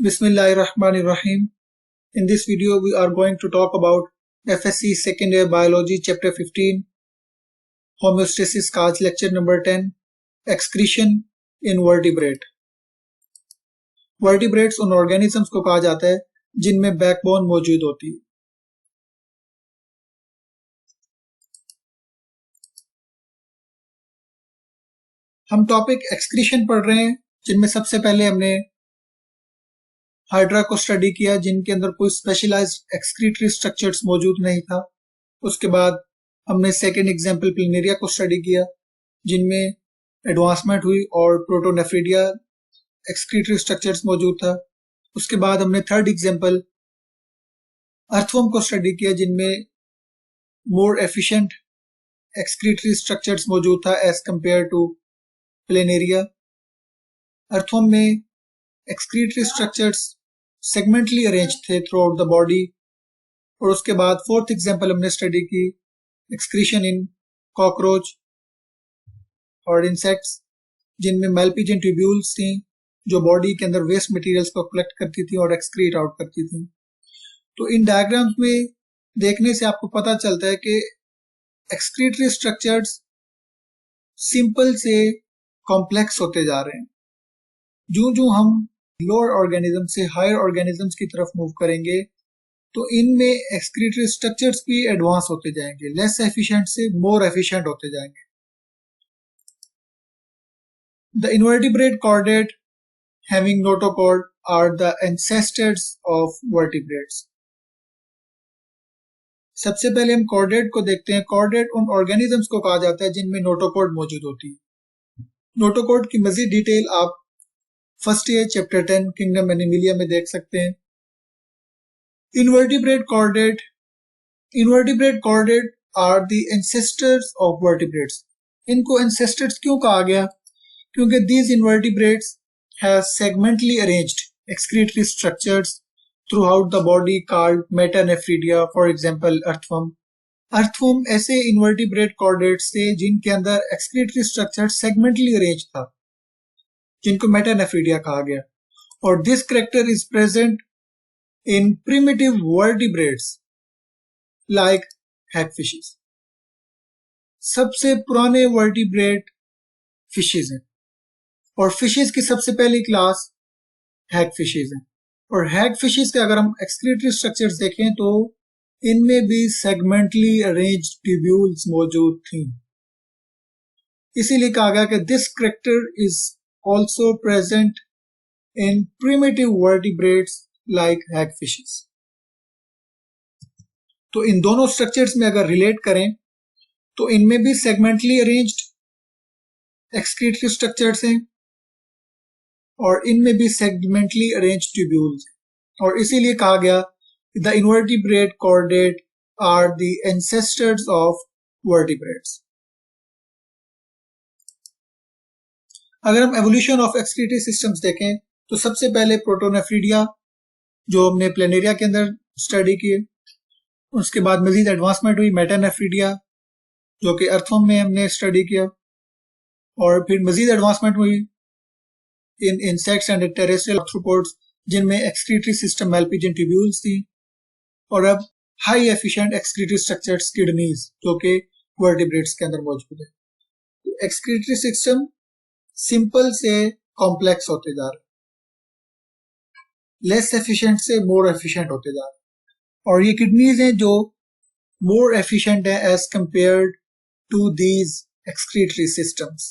Bismillahirrahmanirrahim. In this video, we are going to talk about FSC Second Year Biology Chapter 15, Homeostasis Cause Lecture number 10, Excretion in Vertebrate. Vertebrates उन organisms को कहा जाता है जिनमें backbone मौजूद होती है. हम टॉपिक एक्सक्रीशन पढ़ रहे हैं, जिनमें सबसे पहले हमने हाइड्रा को स्टडी किया, जिनके अंदर कोई स्पेशलाइज्ड एक्सक्रीटरी स्ट्रक्चर्स मौजूद नहीं था. उसके बाद हमने सेकेंड एग्जाम्पल प्लेनेरिया को स्टडी किया, जिनमें एडवांसमेंट हुई और प्रोटोनेफ्रिडिया एक्सक्रीटरी स्ट्रक्चर्स मौजूद था. उसके बाद हमने थर्ड एग्जाम्पल अर्थवर्म को स्टडी किया, जिनमें मोर एफिशिएंट एक्सक्रीटरी स्ट्रक्चर्स मौजूद था as compare to planaria. Earthworm में एक्सक्रीटरी स्ट्रक्चर्स सेगमेंटली अरेंज थे थ्रू आउट द बॉडी. और उसके बाद फोर्थ एग्जाम्पल हमने स्टडी की एक्सक्रीशन इन कॉकरोच और इंसेक्ट्स, जिनमें मैल्पिजियन ट्यूब्यूल्स थी जो बॉडी के अंदर वेस्ट मटेरियल्स को कलेक्ट करती थी और एक्सक्रीट आउट करती थी. तो इन डायग्राम्स में देखने से आपको पता चलता है कि एक्सक्रीटरी स्ट्रक्चर्स सिंपल से कॉम्प्लेक्स होते जा रहे हैं. जो हम लोअर ऑर्गेनिज्म से हायर ऑर्गेनिजम्स की तरफ मूव करेंगे तो इनमें एक्सक्रीटरी स्ट्रक्चर्स भी एडवांस होते जाएंगे, लेस एफिशिएंट से मोर एफिशिएंट होते जाएंगे. The invertebrate chordate having notochord are the ancestors of vertebrates. सबसे पहले हम कॉर्डेट को देखते हैं. कॉर्डेट उन ऑर्गेनिजम्स को कहा जाता है जिनमें नोटोकॉर्ड मौजूद होती है. नोटोकॉर्ड की मजीद डिटेल आप first year chapter 10 kingdom Animalia में देख सकते हैं. Invertebrate chordate are the ancestors of vertebrates. इनको एंसेस्टर्स क्यों कहा गया? क्योंकि these invertebrates have segmentally arranged excretory structures throughout the body called metanephridia. For example earthworm ऐसे इनवर्टिब्रेट कॉर्डेट्स थे जिनके अंदर एक्सक्रीटरी स्ट्रक्चर सेगमेंटली अरेंज था, जिनको मेटानेफ्रिडिया कहा गया. और this character is present in primitive vertebrates like hagfishes. सबसे पुराने वर्टिब्रेट फिशेस हैं और फिशेस की सबसे पहली क्लास हैगफिशेस हैं. और हैगफिशेस के अगर हम एक्सक्रीटरी स्ट्रक्चर्स देखें तो इनमें भी सेगमेंटली अरेंज्ड ट्यूब्यूल्स मौजूद थी. इसीलिए कहा गया कि this character is also present in primitive vertebrates like hagfishes. तो इन दोनों स्ट्रक्चर्स में अगर रिलेट करें तो इनमें भी सेगमेंटली अरेंज्ड एक्सक्रीटरी स्ट्रक्चर्स हैं और इनमें भी सेगमेंटली अरेंज्ड ट्यूब्यूल्स हैं. और इसीलिए कहा गया the invertebrate chordate are the ancestors of vertebrates. अगर हम एवोल्यूशन ऑफ एक्सक्रीटरी सिस्टम्स देखें तो सबसे पहले प्रोटोनेफ्रिडिया जो हमने प्लेनेरिया के अंदर स्टडी किए. उसके बाद मजीद एडवांसमेंट हुई मेटानेफ्रिडिया जो कि अर्थवर्म में हमने स्टडी किया. और फिर मजीद एडवांसमेंट हुई इन इंसेक्ट्स एंड टेरेस्ट्रियल आर्थ्रोपोड्स जिनमें एक्सक्रीटरी सिस्टम मैल्पिजियन ट्यूब्यूल्स थी. और अब high efficient excretory structures kidneys जो कि वर्टिब्रेट्स के अंदर मौजूद है. तो एक्सक्रीटरी सिस्टम सिंपल से कॉम्प्लेक्स होते जा रहे, लेस एफिशिएंट से मोर एफिशिएंट होते जा रहे. और ये किडनीज हैं जो मोर एफिशिएंट है as compared to these excretory systems.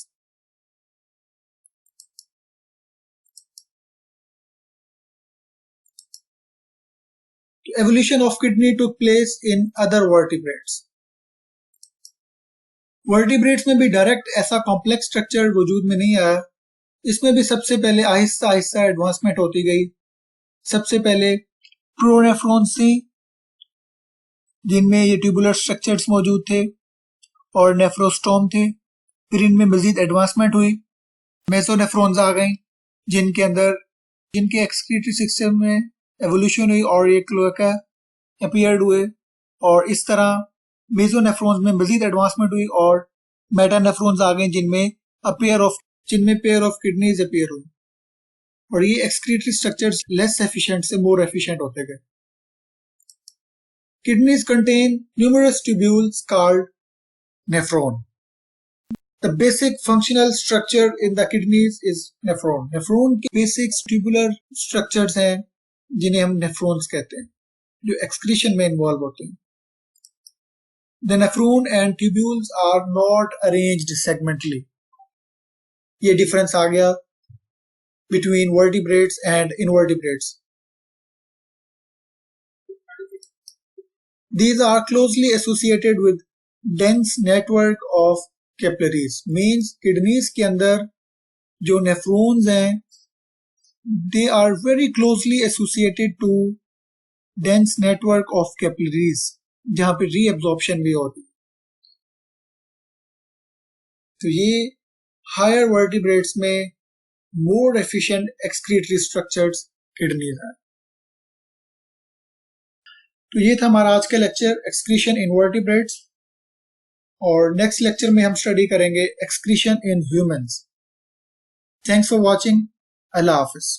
Evolution of kidney took place in other vertebrates. Vertebrates में भी डायरेक्ट ऐसा कॉम्प्लेक्स स्ट्रक्चर वजूद में नहीं आया. इसमें भी सबसे पहले आहिस्ता आहिस्ता एडवांसमेंट होती गई. सबसे पहले प्रोनेफ्रॉन्स थी जिनमें ये ट्यूबुलर स्ट्रक्चर्स मौजूद थे और नेफ्रोस्टोम थे. फिर इनमें मजीद एडवांसमेंट हुई, मेसोनेफ्रॉन्स आ गई जिनके एक्सक्रीटरी सिस्टम में एवोल्यूशन हुई और ये क्लोएका अपीयर्ड हुए. और इस तरह मेसोनेफ्रॉन्स में मजीद एडवांसमेंट हुई और मेटानेफ्रॉन्स आ गए जिनमें पेयर ऑफ किडनीज अपीयर हुई. और ये एक्सक्रीटरी स्ट्रक्चर्स लेस एफिशिएंट से मोर एफिशिएंट होते गए. Kidneys contain numerous tubules called nephron. The basic functional structure in the kidneys is nephron. Nephron के basic tubular structures हैं जिन्हें हम nephrons कहते हैं, जो excretion में involve होते हैं. The nephron and tubules are not arranged segmentally. ये difference आ गया between vertebrates and invertebrates. These are closely associated with dense network of capillaries. Means kidneys के अंदर जो nephrons हैं, they are very closely associated to dense network of capillaries, जहाँ पे reabsorption भी होती है. तो ये higher vertebrates में more efficient excretory structures kidneys हैं. तो ये था हमारा आज का लेक्चर एक्सक्रीशन इन वर्टिब्रेट्स, और नेक्स्ट लेक्चर में हम स्टडी करेंगे excretion in humans. Thanks for watching. Allah Hafiz.